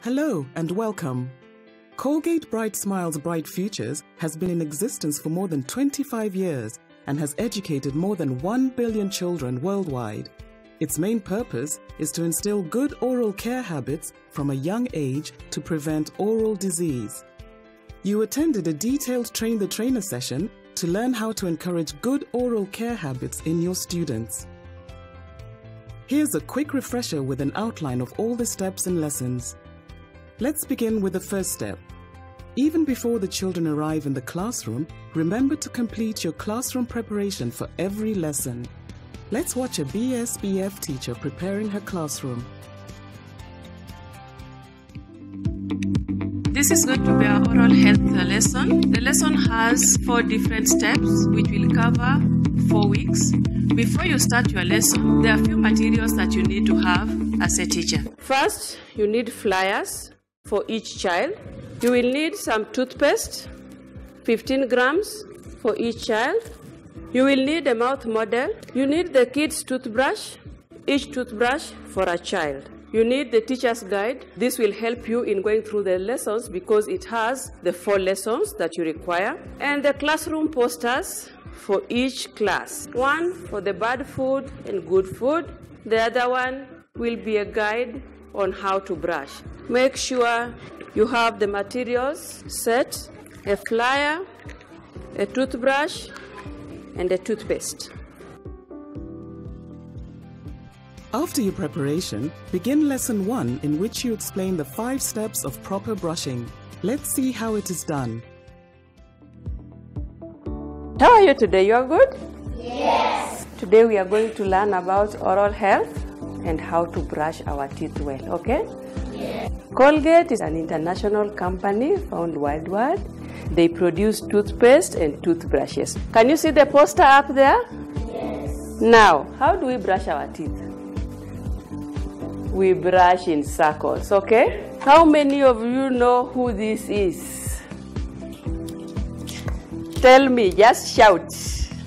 Hello and welcome. Colgate Bright Smiles Bright Futures has been in existence for more than 25 years and has educated more than 1 billion children worldwide. Its main purpose is to instill good oral care habits from a young age to prevent oral disease. You attended a detailed Train the Trainer session to learn how to encourage good oral care habits in your students. Here's a quick refresher with an outline of all the steps and lessons. Let's begin with the first step. Even before the children arrive in the classroom, remember to complete your classroom preparation for every lesson. Let's watch a BSBF teacher preparing her classroom. This is going to be our oral health lesson. The lesson has 4 different steps which will cover 4 weeks. Before you start your lesson, there are a few materials that you need to have as a teacher. First, you need flyers for each child. You will need some toothpaste, 15 grams for each child. You will need a mouth model. You need the kids' toothbrush, each toothbrush for a child. You need the teacher's guide. This will help you in going through the lessons because it has the 4 lessons that you require. And the classroom posters for each class. One for the bad food and good food. The other one will be a guide on how to brush. Make sure you have the materials set, a flyer, a toothbrush, and a toothpaste. After your preparation, begin lesson 1 in which you explain the 5 steps of proper brushing. Let's see how it is done. How are you today? You are good? Yes. Today we are going to learn about oral health and how to brush our teeth well, okay? Yes. Colgate is an international company found worldwide. They produce toothpaste and toothbrushes. Can you see the poster up there? Yes. Now, how do we brush our teeth? We brush in circles, okay? How many of you know who this is? Tell me, just shout.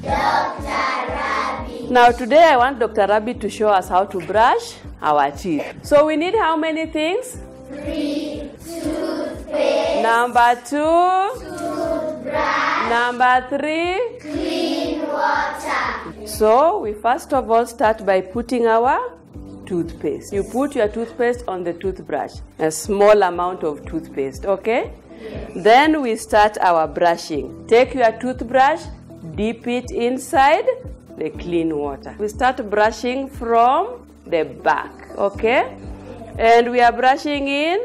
Dr. Rabi. Now today I want Dr. Rabi to show us how to brush our teeth. So we need how many things? 3 toothpaste. Number 2. Toothbrush. Number 3. Clean water. So we first of all start by putting our toothpaste. You put your toothpaste on the toothbrush, a small amount of toothpaste, okay? Yes. Then we start our brushing. Take your toothbrush, dip it inside the clean water. We start brushing from the back, okay? And we are brushing in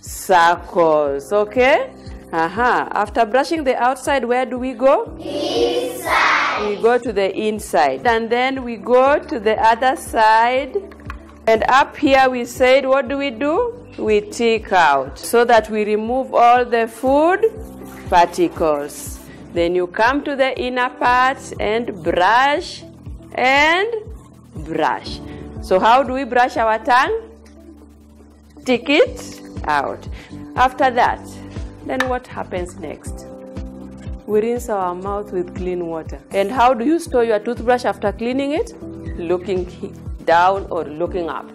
circles, okay? After brushing the outside, where do we go? Inside. We go to the inside. And then we go to the other side. And up here we said, what do? We take out so that we remove all the food particles. Then you come to the inner part and brush and brush. So how do we brush our tongue? Take it out. After that, then what happens next? We rinse our mouth with clean water. And how do you store your toothbrush after cleaning it? Looking down or looking up?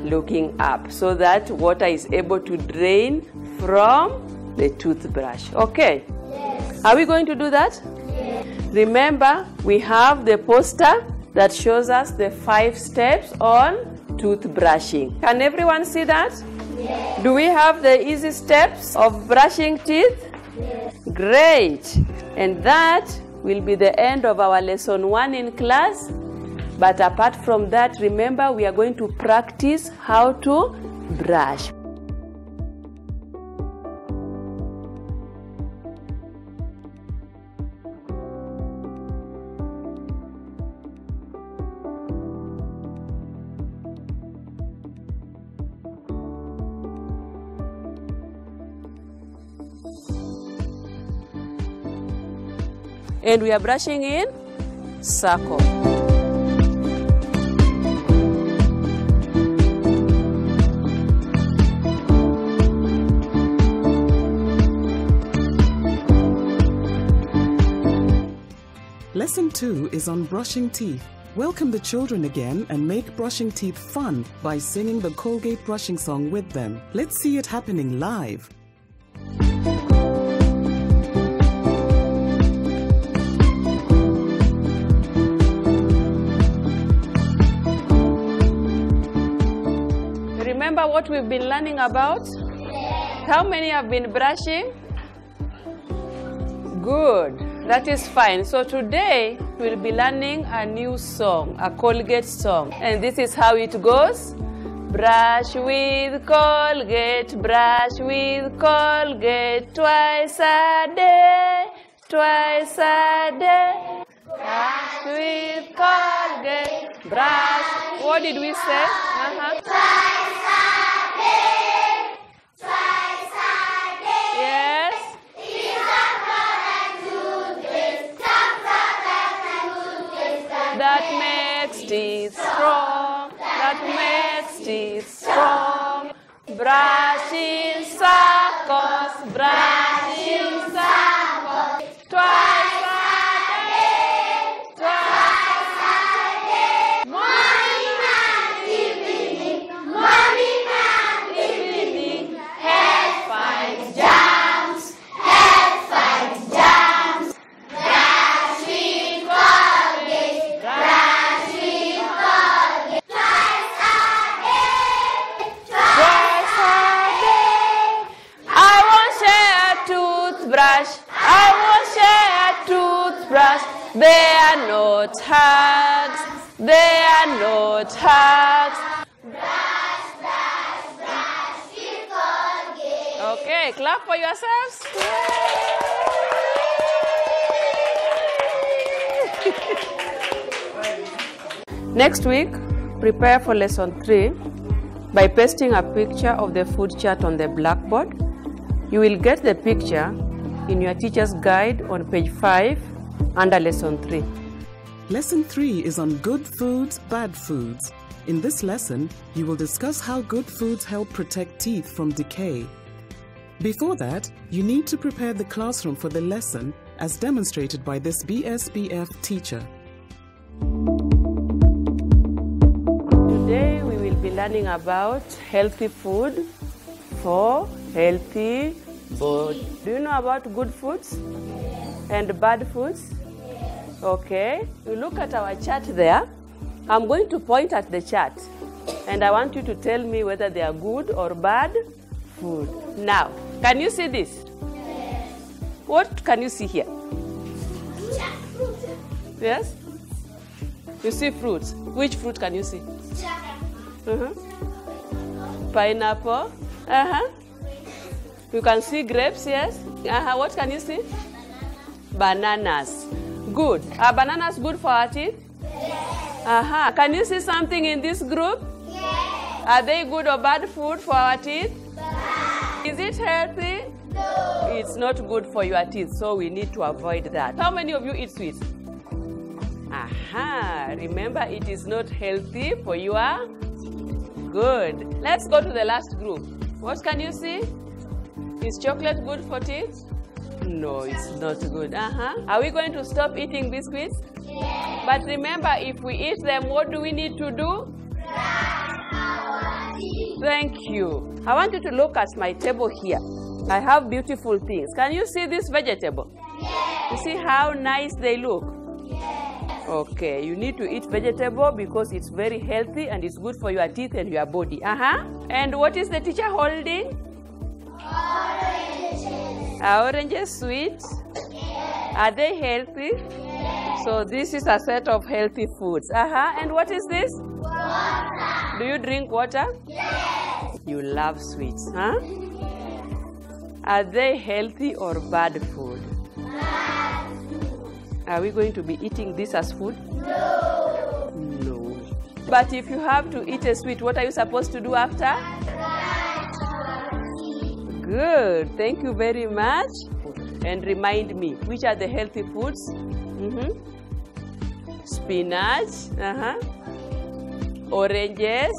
Looking up, so that water is able to drain from the toothbrush. Okay? Yes. Are we going to do that? Yes. Remember, we have the poster that shows us the 5 steps on toothbrushing. Can everyone see that? Yes. Do we have the easy steps of brushing teeth? Yes. Great. And that will be the end of our lesson 1 in class. But apart from that, remember, we are going to practice how to brush. And we are brushing in circle. Lesson 2 is on brushing teeth. Welcome the children again and make brushing teeth fun by singing the Colgate brushing song with them. Let's see it happening live. Remember what we've been learning about? How many have been brushing? Good. That is fine. So today we'll be learning a new song, a Colgate song. And this is how it goes. Brush with Colgate, brush with Colgate, twice a day, twice a day. Brush with Colgate, brush. What did we say? Twice a day, twice a day. Yes. That makes teeth strong, that makes teeth strong. Brush in circles, brush in circles. Twice a day, twice a day. Morning and evening, morning and evening. Head fight jumps, Head fight jumps. Brush with Colgate, brush with Colgate. Twice a day, twice a day. I won't share a toothbrush, I won't share a toothbrush. They are not hugs, they are not hugs. brush, brush, brush with Colgate. Okay, clap for yourselves. Next week, prepare for lesson 3 by pasting a picture of the food chart on the blackboard. You will get the picture in your teacher's guide on page 5 under lesson 3. Lesson 3 is on good foods, bad foods. In this lesson, you will discuss how good foods help protect teeth from decay. Before that, you need to prepare the classroom for the lesson as demonstrated by this BSBF teacher. Today we will be learning about healthy food for healthy body. Do you know about good foods and bad foods? Okay, you look at our chart there. I'm going to point at the chart and I want you to tell me whether they are good or bad food. Now, can you see this? Yes. What can you see here? Yes? You see fruits. Which fruit can you see? Pineapple. You can see grapes, yes? What can you see? Bananas. Good. Are bananas good for our teeth? Yes. Can you see something in this group? Yes. Are they good or bad food for our teeth? Bad. Is it healthy? No. It's not good for your teeth, so we need to avoid that. How many of you eat sweets? Remember, it is not healthy for your good. Let's go to the last group. What can you see? Is chocolate good for teeth? No, it's not good. Are we going to stop eating biscuits? Yes. But remember, if we eat them, what do we need to do? Brush our teeth. Thank you. I want you to look at my table here. I have beautiful things. Can you see this vegetable? Yes. You see how nice they look? Yes. Okay, you need to eat vegetable because it's very healthy and it's good for your teeth and your body. And what is the teacher holding? Oranges. Are oranges sweet? Yes. Are they healthy? Yes. So this is a set of healthy foods. And what is this? Water. Do you drink water? Yes. You love sweets, huh? Are they healthy or bad food? Bad. Are we going to be eating this as food? No. No. But if you have to eat a sweet, what are you supposed to do after? Brush our teeth. Good. Thank you very much. And remind me, which are the healthy foods? Spinach. Oranges.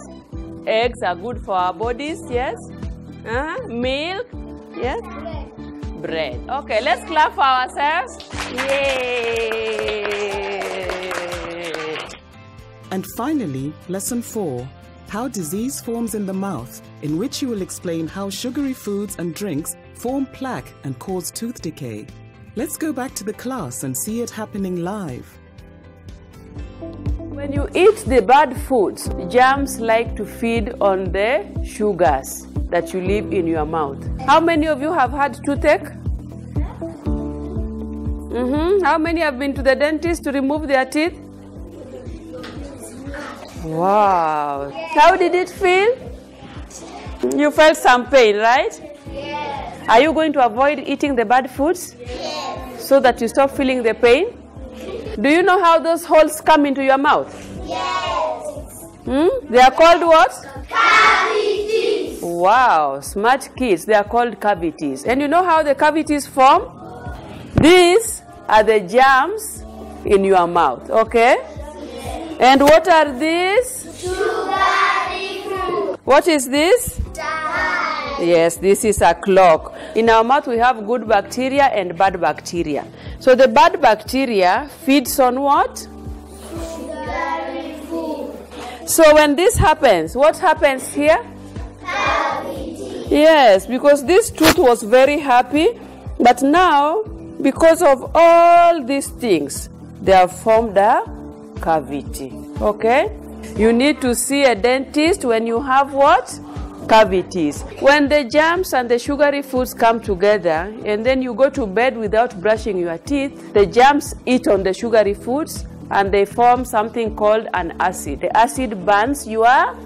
Eggs are good for our bodies, yes? Milk. Yes? Bread. Okay, let's clap for ourselves. Yay! And finally, Lesson 4, How Disease Forms in the Mouth, in which you will explain how sugary foods and drinks form plaque and cause tooth decay. Let's go back to the class and see it happening live. When you eat the bad foods, germs like to feed on the sugars that you leave in your mouth. How many of you have had toothache? How many have been to the dentist to remove their teeth? Wow. How did it feel? You felt some pain, right? Yes. Are you going to avoid eating the bad foods? Yes. So that you stop feeling the pain? Do you know how those holes come into your mouth? Yes. They are called what? Cavities. Wow, smart kids. They are called cavities. And you know how the cavities form? These are the germs in your mouth, okay? And what are these? Sugary fruit. What is this? Dye. Yes, this is a clock. In our mouth we have good bacteria and bad bacteria. So the bad bacteria feeds on what? Sugary food. So when this happens, what happens here? Cavity. Yes, because this tooth was very happy, but now because of all these things, they have formed a cavity. Okay? You need to see a dentist when you have what? Cavities. When the germs and the sugary foods come together and then you go to bed without brushing your teeth, the germs eat on the sugary foods and they form something called an acid. The acid burns your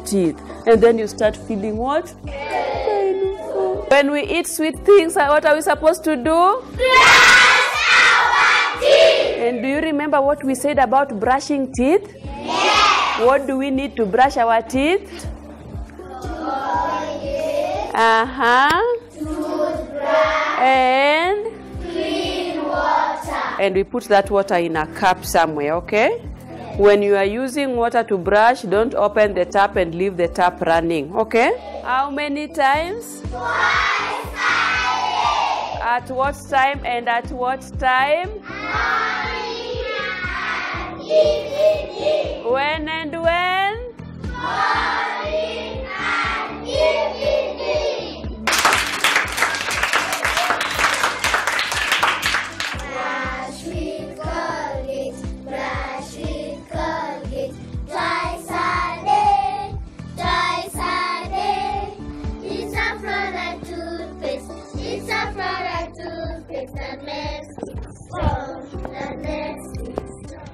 teeth and then you start feeling what? Painful. When we eat sweet things, what are we supposed to do? Brush our teeth. And do you remember what we said about brushing teeth? Yes. What do we need to brush our teeth? Colgate. Toothbrush. And? Clean water. And we put that water in a cup somewhere, okay? When you are using water to brush, don't open the tap and leave the tap running, okay? How many times? Twice a day. At what time and at what time? Morning and evening. When and when? Morning and evening. Brush with Colgate. Brush with Colgate. Twice a day. Twice a day. It's a fluoride toothpaste. It's a fluoride toothpaste that makes it strong. That makes it strong.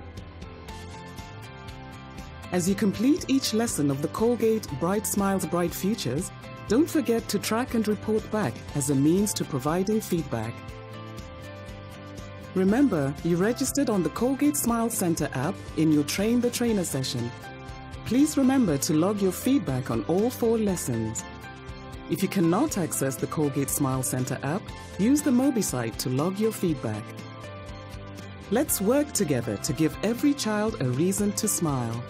As you complete each lesson of the Colgate Bright Smiles, Bright Futures, don't forget to track and report back as a means to providing feedback. Remember, you registered on the Colgate Smile Center app in your Train the Trainer session. Please remember to log your feedback on all 4 lessons. If you cannot access the Colgate Smile Center app, use the Mobi site to log your feedback. Let's work together to give every child a reason to smile.